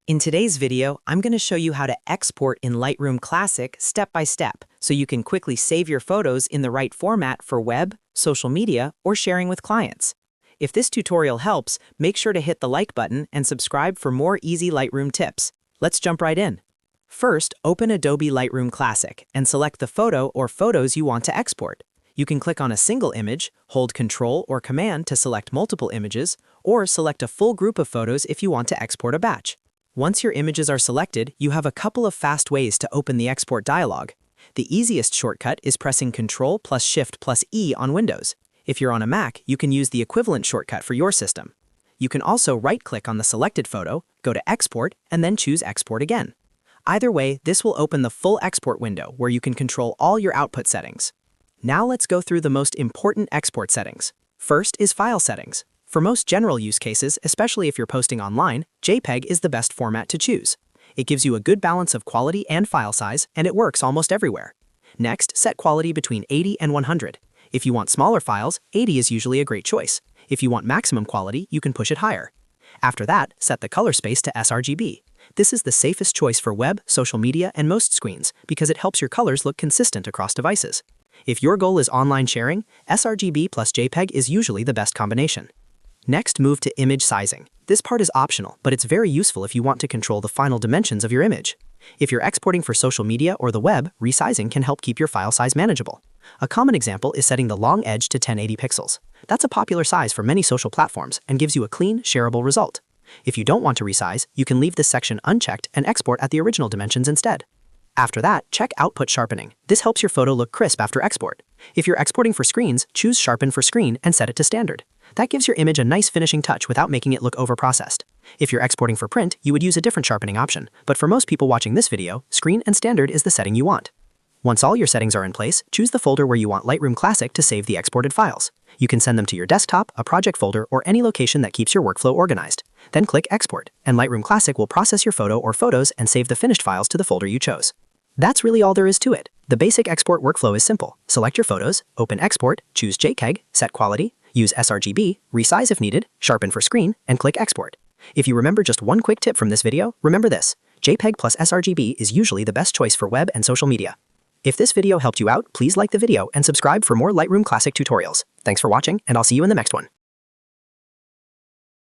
In today's video, I'm going to show you how to export in Lightroom Classic step by step, so you can quickly save your photos in the right format for web, social media, or sharing with clients. If this tutorial helps, make sure to hit the like button and subscribe for more easy Lightroom tips. Let's jump right in. First, open Adobe Lightroom Classic and select the photo or photos you want to export. You can click on a single image, hold Ctrl or Command to select multiple images, or select a full group of photos if you want to export a batch. Once your images are selected, you have a couple of fast ways to open the export dialog. The easiest shortcut is pressing Ctrl plus Shift plus E on Windows. If you're on a Mac, you can use the equivalent shortcut for your system. You can also right-click on the selected photo, go to Export, and then choose Export again. Either way, this will open the full export window where you can control all your output settings. Now let's go through the most important export settings. First is File Settings. For most general use cases, especially if you're posting online, JPEG is the best format to choose. It gives you a good balance of quality and file size, and it works almost everywhere. Next, set quality between 80 and 100. If you want smaller files, 80 is usually a great choice. If you want maximum quality, you can push it higher. After that, set the color space to sRGB. This is the safest choice for web, social media, and most screens because it helps your colors look consistent across devices. If your goal is online sharing, sRGB plus JPEG is usually the best combination. Next, move to image sizing. This part is optional, but it's very useful if you want to control the final dimensions of your image. If you're exporting for social media or the web, resizing can help keep your file size manageable. A common example is setting the long edge to 1080 pixels. That's a popular size for many social platforms and gives you a clean, shareable result. If you don't want to resize, you can leave this section unchecked and export at the original dimensions instead. After that, check Output Sharpening. This helps your photo look crisp after export. If you're exporting for screens, choose Sharpen for Screen and set it to Standard. That gives your image a nice finishing touch without making it look overprocessed. If you're exporting for print, you would use a different sharpening option, but for most people watching this video, Screen and Standard is the setting you want. Once all your settings are in place, choose the folder where you want Lightroom Classic to save the exported files. You can send them to your desktop, a project folder, or any location that keeps your workflow organized. Then click Export, and Lightroom Classic will process your photo or photos and save the finished files to the folder you chose. That's really all there is to it. The basic export workflow is simple. Select your photos, open Export, choose JPEG, set quality, use sRGB, resize if needed, sharpen for screen, and click Export. If you remember just one quick tip from this video, remember this: JPEG plus sRGB is usually the best choice for web and social media. If this video helped you out, please like the video and subscribe for more Lightroom Classic tutorials. Thanks for watching, and I'll see you in the next one.